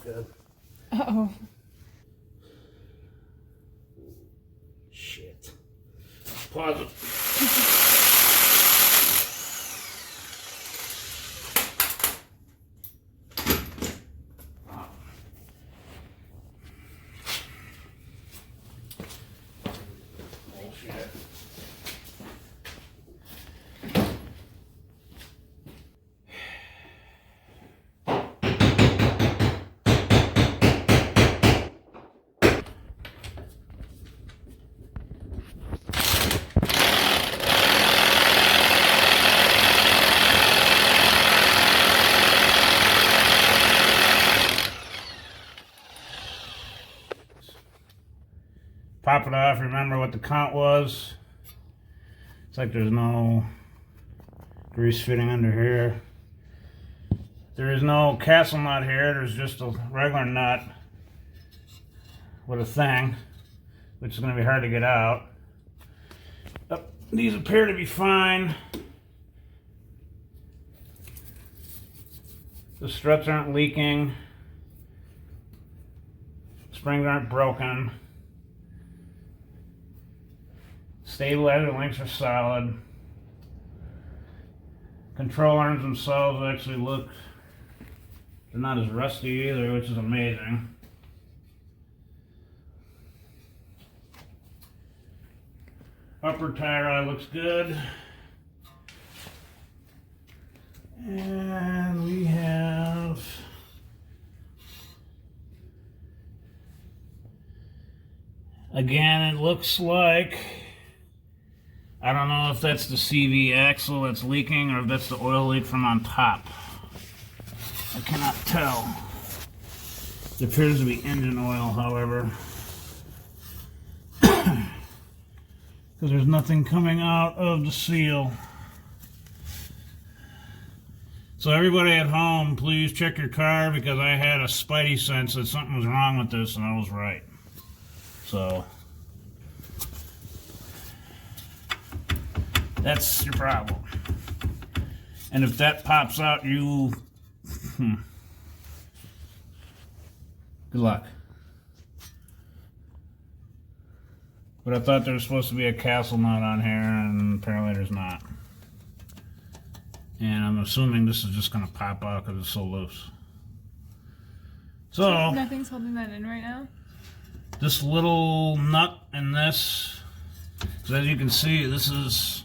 good. Uh-oh. Shit. Pause it. Pop it off, remember what the count was. It's like there's no grease fitting under here. There is no castle nut here, there's just a regular nut with a thing, which is going to be hard to get out. These appear to be fine. The struts aren't leaking. Springs aren't broken. Stabilizer links are solid. Control arms themselves actually look, they're not as rusty either, which is amazing. Upper tie rod looks good. And we have again, it looks like, I don't know if that's the CV axle that's leaking or if that's the oil leak from on top. I cannot tell. It appears to be engine oil, however. Because there's nothing coming out of the seal. So everybody at home, please check your car, because I had a spidey sense that something was wrong with this and I was right. So that's your problem. And if that pops out, you good luck. But I thought there was supposed to be a castle nut on here, and apparently there's not. And I'm assuming this is just going to pop out because it's so loose. So nothing's holding that in right now? This little nut and this, so as you can see, this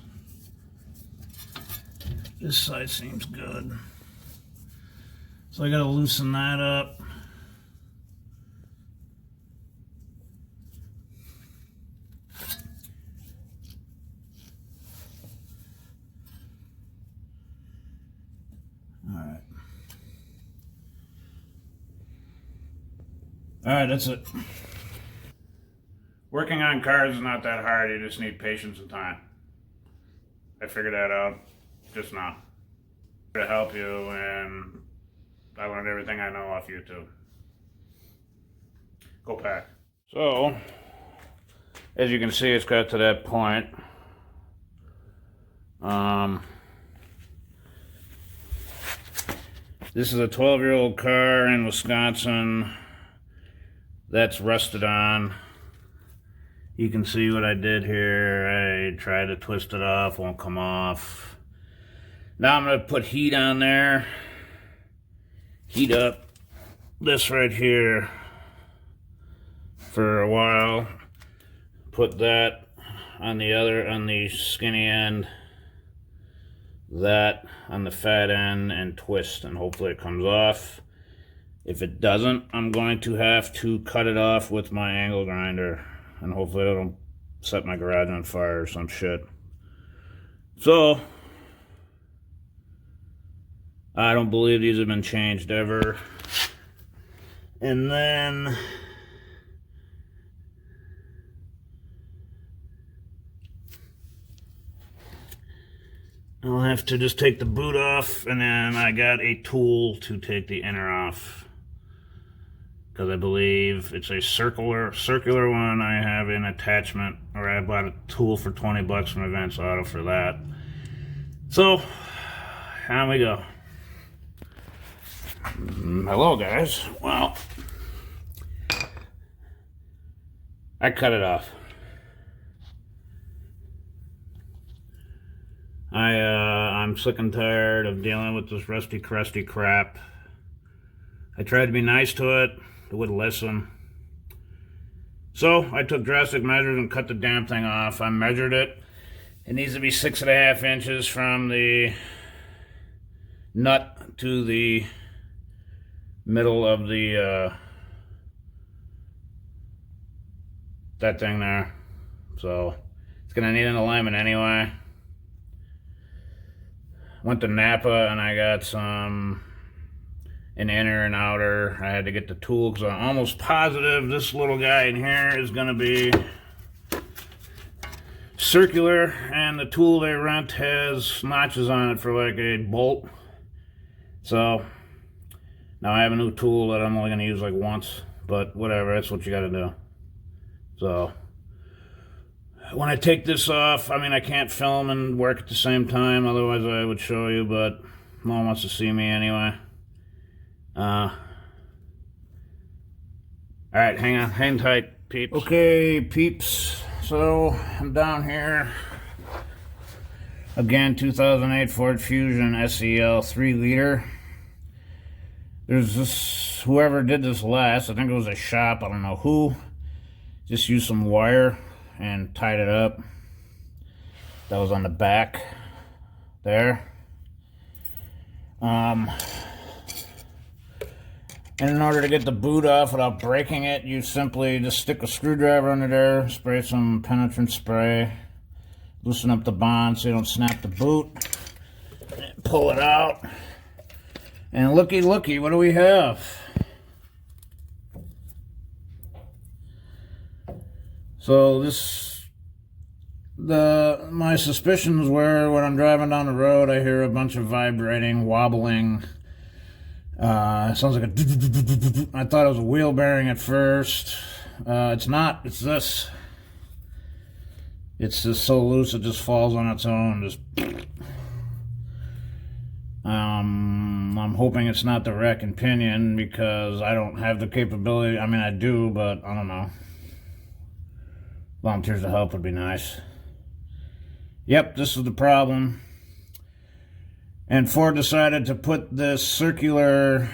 side seems good. So I got to loosen that up. Alright, that's it. Working on cars is not that hard, you just need patience and time. I figured that out just now. To help you, and I learned everything I know off YouTube. Go Pack. So, as you can see, it's got to that point. This is a 12-year-old car in Wisconsin that's rusted on. You can see what I did here. I tried to twist it off, won't come off. Now I'm going to put heat on there. Heat up this right here for a while. Put that on the skinny end. That on the fat end, and twist, and hopefully it comes off. If it doesn't, I'm going to have to cut it off with my angle grinder, and hopefully it'll set my garage on fire or some shit. So, I don't believe these have been changed ever. And then I'll have to just take the boot off, and then I got a tool to take the inner off, because I believe it's a circular one. I have an attachment, or I bought a tool for 20 bucks from Advance Auto for that. So, on we go. Hello, guys. Well, I cut it off. I'm sick and tired of dealing with this rusty, crusty crap. I tried to be nice to it. It wouldn't listen. So I took drastic measures and cut the damn thing off. I measured it. It needs to be 6.5 inches from the nut to the middle of the that thing there. So it's gonna need an alignment anyway. Went to Napa and I got some an inner and outer. I had to get the tool because I'm almost positive this little guy in here is gonna be circular, and the tool they rent has notches on it for like a bolt. So now I have a new tool that I'm only going to use like once, but whatever, that's what you got to do. So when I take this off, I mean, I can't film and work at the same time, otherwise I would show you, but no one wants to see me anyway. All right, hang tight, peeps. Okay, peeps. So I'm down here again. 2008 Ford Fusion SEL 3-liter. There's this, whoever did this last, I think it was a shop, I don't know who, just used some wire and tied it up. That was on the back there. And in order to get the boot off without breaking it, you simply just stick a screwdriver under there, spray some penetrant spray, loosen up the bond so you don't snap the boot, pull it out, and looky, what do we have? So my suspicions were when I'm driving down the road, I hear a bunch of vibrating, wobbling. It sounds like I thought it was a wheel bearing at first. It's not. It's this. It's just so loose it just falls on its own. I'm hoping it's not the rack and pinion because I don't have the capability. I mean, I do, but I don't know. Volunteers to help would be nice. Yep, this is the problem. And Ford decided to put this circular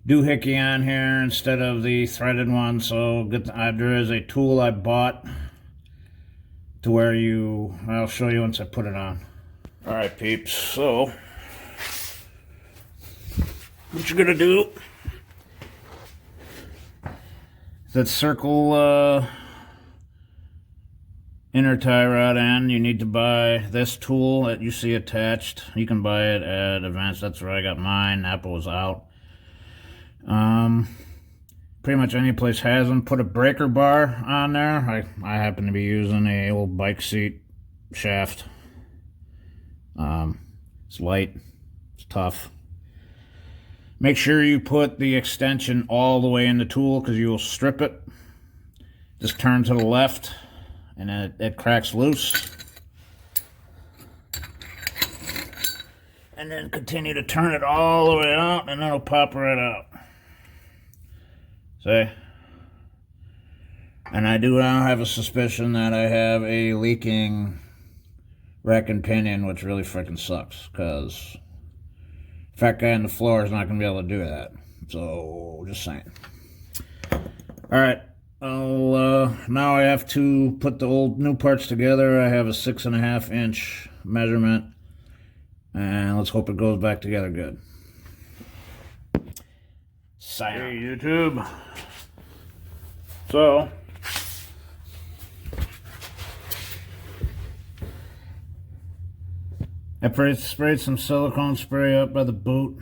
doohickey on here instead of the threaded one. So there is a tool I bought to where I'll show you once I put it on. All right, peeps. So what you're gonna do is that circle inner tie rod end, you need to buy this tool that you see attached. You can buy it at Advanced. That's where I got mine. Napa was out. Pretty much any place has them. Put a breaker bar on there. I happen to be using a old bike seat shaft. It's light. It's tough. Make sure you put the extension all the way in the tool because you will strip it. Just turn to the left. And then it cracks loose. And then continue to turn it all the way out, and it'll pop right out. See? And I do now have a suspicion that I have a leaking rack and pinion, which really freaking sucks, because fat guy on the floor is not going to be able to do that. So, just saying. Alright. Now I have to put the old new parts together. I have a 6.5 inch measurement, and let's hope it goes back together good. Hey YouTube. So I sprayed some silicone spray up by the boot.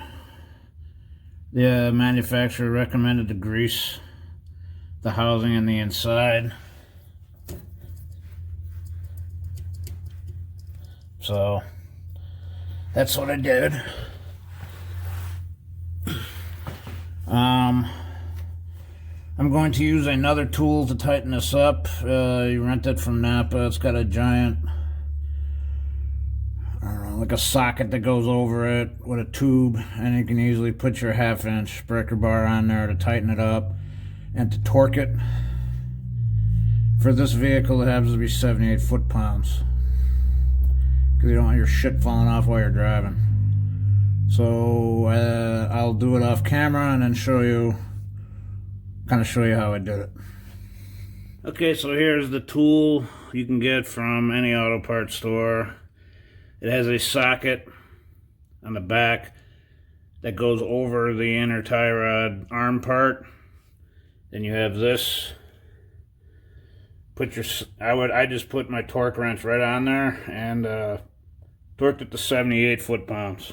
The manufacturer recommended to grease the housing in the inside. So that's what I did. I'm going to use another tool to tighten this up. You rent it from Napa. It's got a giant, I don't know, like a socket that goes over it with a tube, and you can easily put your 1/2-inch breaker bar on there to tighten it up and to torque it. For this vehicle, it happens to be 78 foot-pounds because you don't want your shit falling off while you're driving. So I'll do it off camera and then show you how I did it. Okay, so here's the tool you can get from any auto parts store. It has a socket on the back that goes over the inner tie rod arm part. Then you have this. I just put my torque wrench right on there and torqued it to 78 foot-pounds.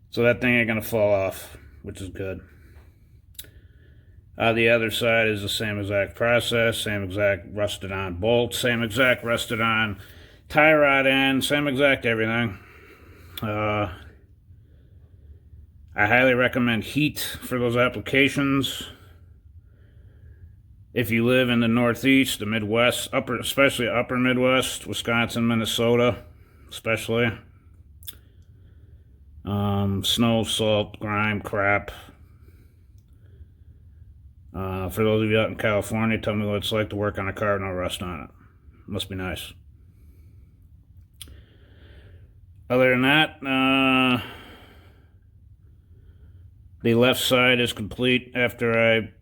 So that thing ain't gonna fall off, which is good. The other side is the same exact process, same exact rusted on bolt, same exact rusted on tie rod end, same exact everything. I highly recommend Heat for those applications. If you live in the Northeast, the Midwest, especially upper Midwest, Wisconsin, Minnesota, especially. Snow, salt, grime, crap. For those of you out in California, tell me what it's like to work on a car with no rust on it. Must be nice. Other than that, the left side is complete after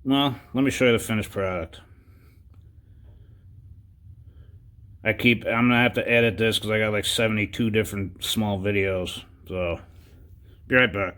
well, let me show you the finished product. I'm gonna have to edit this because I got like 72 different small videos. So, be right back.